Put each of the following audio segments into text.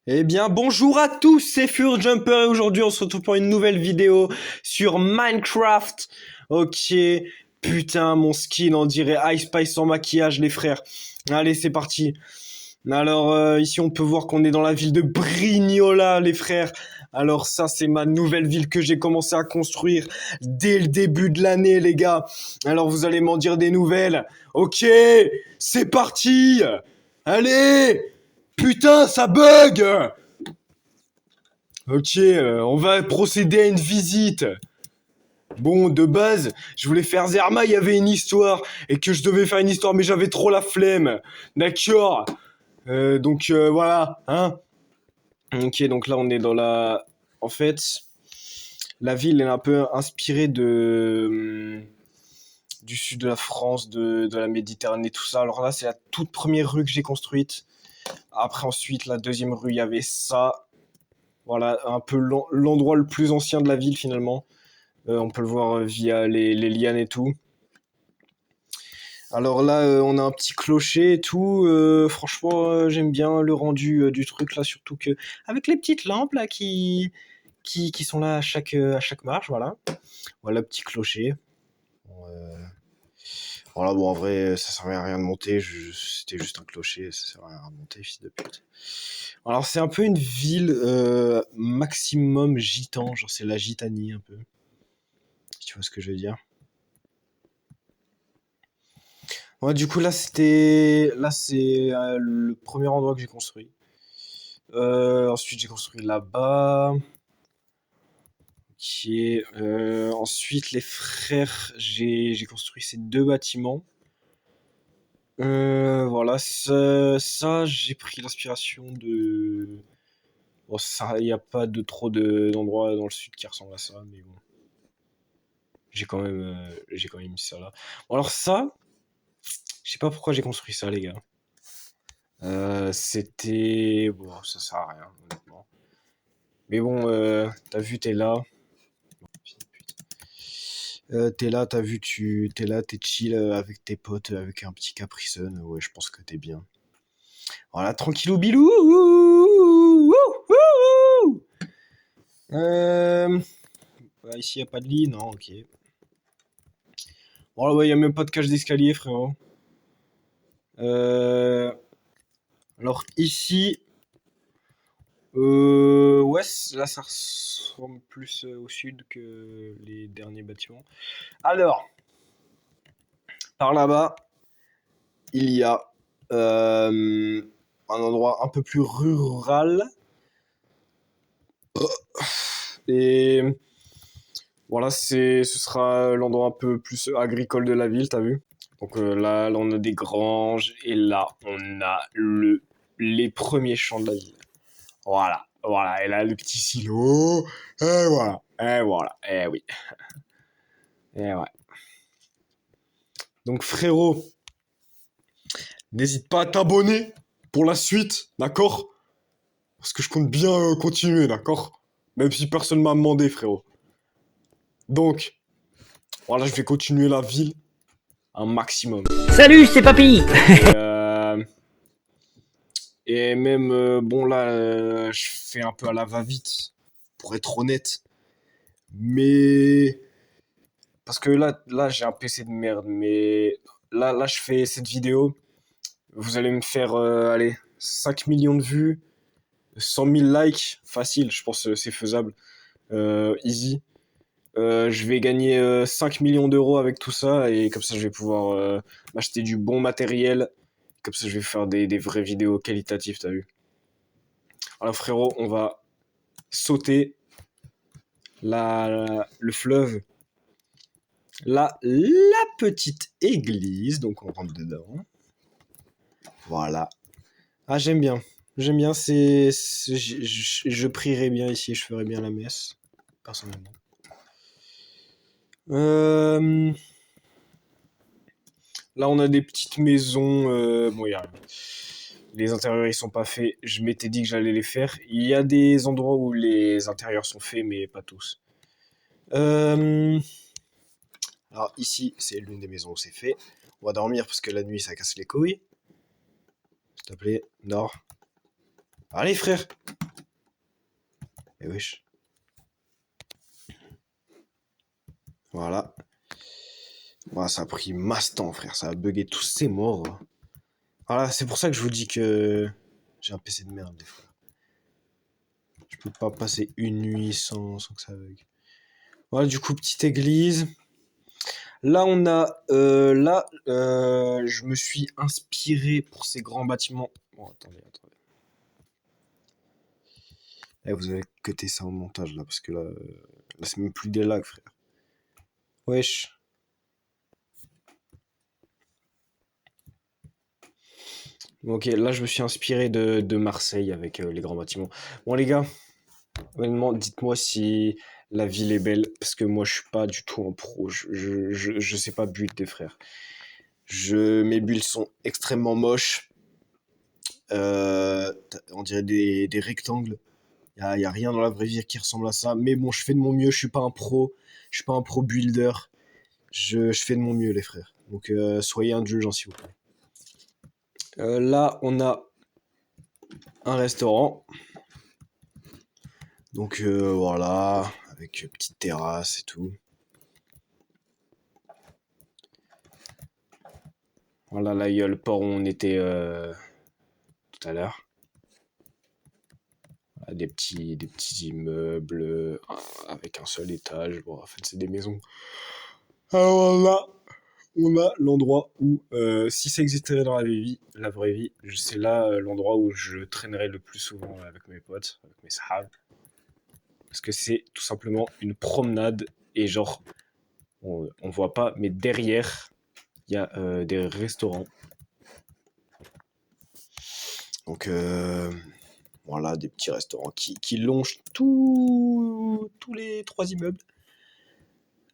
Eh bien, bonjour à tous, c'est FurJumper et aujourd'hui on se retrouve pour une nouvelle vidéo sur Minecraft. Ok, putain, mon skin, on dirait Ice Spice sans maquillage, les frères. Allez, c'est parti. Alors, ici on peut voir qu'on est dans la ville de Brignola, les frères. Alors ça, c'est ma nouvelle ville que j'ai commencé à construire dès le début de l'année, les gars. Alors vous allez m'en dire des nouvelles. Ok, c'est parti. Allez. Putain, ça bug! Ok, on va procéder à une visite. Bon, de base, je voulais faire Zerma, il y avait une histoire, et que je devais faire une histoire, mais j'avais trop la flemme. D'accord. Donc voilà, hein. Ok, donc là on est dans la... En fait, la ville est un peu inspirée du sud de la France, de la Méditerranée, tout ça. Alors là, c'est la toute première rue que j'ai construite. Après, ensuite, la deuxième rue, il y avait ça. Voilà, un peu l'endroit le plus ancien de la ville finalement. On peut le voir via les lianes et tout. Alors là, on a un petit clocher et tout. Franchement, j'aime bien le rendu du truc là, surtout que avec les petites lampes là qui sont là à chaque marche, voilà. Voilà, petit clocher. Bon, voilà, bon, en vrai, ça servait à rien de monter. C'était juste un clocher, ça servait à rien de monter, fils de pute. Alors, c'est un peu une ville maximum gitan, genre c'est la gitanie un peu. Si tu vois ce que je veux dire. Ouais, du coup, là, c'est le premier endroit que j'ai construit. Ensuite, j'ai construit là-bas. Ok. Ensuite, les frères, j'ai construit ces deux bâtiments. Voilà, ça j'ai pris l'inspiration de. Bon, ça, il n'y a pas de trop d'endroits dans le sud qui ressemblent à ça, mais bon, j'ai quand même mis ça là. Bon, alors ça, je sais pas pourquoi j'ai construit ça, les gars. C'était... Bon, ça sert à rien, honnêtement. Mais bon, t'as vu, t'es là. T'es là, t'as vu, t'es là, t'es chill avec tes potes, avec un petit Capri Sun. Ouais, je pense que t'es bien. Voilà, tranquillou bilou. Bah, ici, y a pas de lit, non, ok. Bon, là, ouais, y a même pas de cage d'escalier, frérot. Euh... Alors, ici, ouais, là, ça ressemble plus au sud que les derniers bâtiments. Alors, par là-bas, il y a un endroit un peu plus rural. Et voilà, ce sera l'endroit un peu plus agricole de la ville, t'as vu? Donc là, on a des granges et là, on a les premiers champs de la ville. Voilà, voilà. Et là, le petit silo. Et voilà. Et oui. Et ouais. Donc frérot, n'hésite pas à t'abonner pour la suite, d'accord? Parce que je compte bien continuer, d'accord? Même si personne m'a demandé, frérot. Donc, voilà, je vais continuer la ville un maximum. Salut, c'est Papy. Et, et même, bon là, je fais un peu à la va-vite, pour être honnête. Mais... Parce que là j'ai un PC de merde, mais là, je fais cette vidéo. Vous allez me faire, allez, 5 millions de vues, 100 000 likes, facile, je pense que c'est faisable. Easy. Je vais gagner 5 millions d'euros avec tout ça et comme ça je vais pouvoir m'acheter du bon matériel. Comme ça je vais faire des vraies vidéos qualitatives, t'as vu. Alors frérot, on va sauter le fleuve. Là, la petite église, donc on rentre dedans. Voilà. Ah, j'aime bien. J'aime bien, je prierai bien ici, je ferai bien la messe, personnellement. Euh, Là, on a des petites maisons. Bon, les intérieurs, ils sont pas faits. Je m'étais dit que j'allais les faire. Il y a des endroits où les intérieurs sont faits, mais pas tous. Euh, Alors, ici, c'est l'une des maisons où c'est fait. On va dormir parce que la nuit, ça casse les couilles. S'il te plaît, Nord. Allez, frère. Eh wesh. Voilà. Voilà, ça a pris masse temps, frère. Ça a bugué tous ces morts. Voilà, c'est pour ça que je vous dis que j'ai un PC de merde, des fois. Je peux pas passer une nuit sans que ça bug. Voilà, du coup, petite église. Là, on a... je me suis inspiré pour ces grands bâtiments. Bon, attendez. Eh, vous avez cuté ça au montage, là, parce que là c'est même plus des lags, frère. Wesh. Ok, là, je me suis inspiré de Marseille avec les grands bâtiments. Bon, les gars, honnêtement, dites-moi si la ville est belle, parce que moi, je suis pas du tout un pro. Je sais pas build des frères. Mes builds sont extrêmement moches. On dirait des rectangles. Y a rien dans la vraie vie qui ressemble à ça. Mais bon, je fais de mon mieux. Je suis pas un pro. Je suis pas un pro builder. Je fais de mon mieux, les frères. Donc, soyez indulgents, s'il vous plaît. Là, on a un restaurant. Donc, voilà. Avec une petite terrasse et tout. Voilà, là, il y a le port où on était tout à l'heure. Des petits immeubles avec un seul étage. Bon, en fait, c'est des maisons. Alors là, on a l'endroit où, si ça existait dans la vraie vie, c'est là l'endroit où je traînerais le plus souvent avec mes potes, avec mes sahab. Parce que c'est tout simplement une promenade et genre, on voit pas, mais derrière, il y a des restaurants. Donc, voilà, des petits restaurants qui longent tous les 3 immeubles.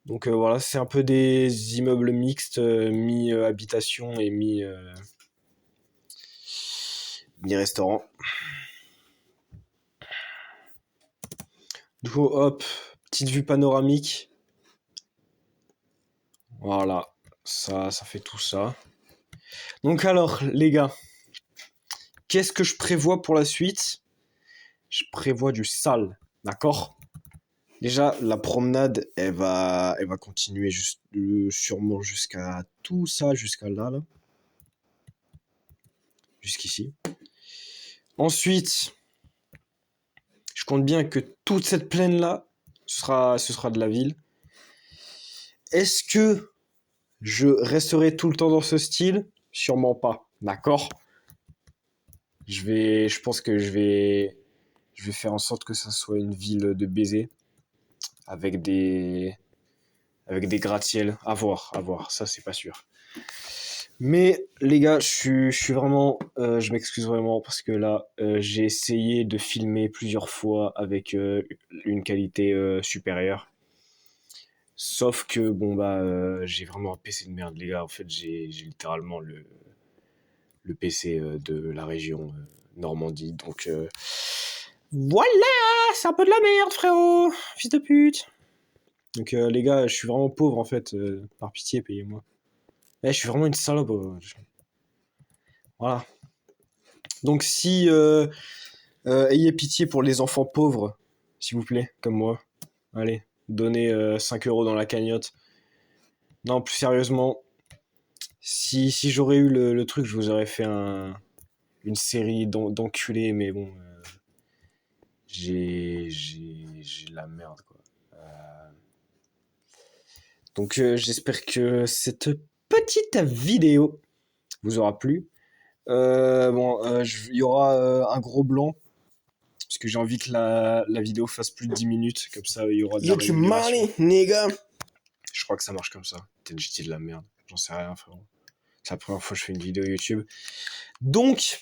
Donc voilà, c'est un peu des immeubles mixtes, mi-habitation et mi-restaurant. Du coup, hop, petite vue panoramique. Voilà, ça fait tout ça. Donc alors, les gars, qu'est-ce que je prévois pour la suite? Je prévois du sale, d'accord? Déjà, la promenade, elle va continuer sûrement jusqu'à tout ça, jusqu'à là. Jusqu'ici. Ensuite, je compte bien que toute cette plaine-là, ce sera de la ville. Est-ce que je resterai tout le temps dans ce style? Sûrement pas, d'accord? Je pense que je vais faire en sorte que ça soit une ville de baiser avec avec des gratte-ciel. À voir, ça c'est pas sûr. Mais les gars, je suis vraiment, je m'excuse vraiment parce que là, j'ai essayé de filmer plusieurs fois avec une qualité supérieure. Sauf que bon bah, j'ai vraiment un PC de merde, les gars. En fait, j'ai littéralement le PC de la région Normandie, donc voilà, c'est un peu de la merde, frérot, fils de pute. Donc les gars, je suis vraiment pauvre en fait. Par pitié, payez-moi. Je suis vraiment une salope. Voilà. Donc si ayez pitié pour les enfants pauvres, s'il vous plaît, comme moi. Allez, donnez 5 euros dans la cagnotte. Non, plus sérieusement, si j'aurais eu le truc, je vous aurais fait une série d'enculés, mais bon, j'ai de la merde, quoi. Donc j'espère que cette petite vidéo vous aura plu. Bon, il y aura un gros blanc parce que j'ai envie que la vidéo fasse plus de 10 minutes, comme ça il y aura de la rémunération. Nigga. Je crois que ça marche comme ça. Peut-être que j'ai de la merde, j'en sais rien, frérot. C'est la première fois que je fais une vidéo YouTube. Donc,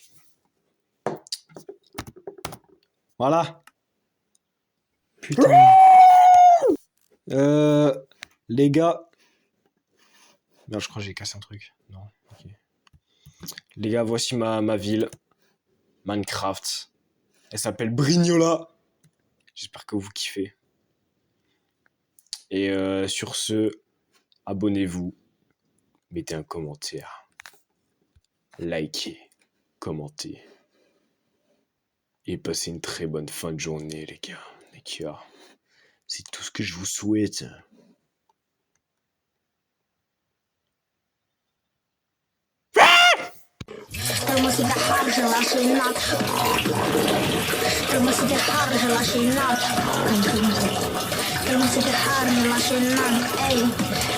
voilà. Putain. Les gars. Non, je crois que j'ai cassé un truc. Non, ok. Les gars, voici ma ville. Minecraft. Elle s'appelle Brignola. J'espère que vous kiffez. Et sur ce, abonnez-vous. Mettez un commentaire. Likez. commentez. Et passez une très bonne fin de journée, les gars. C'est tout ce que je vous souhaite. Ey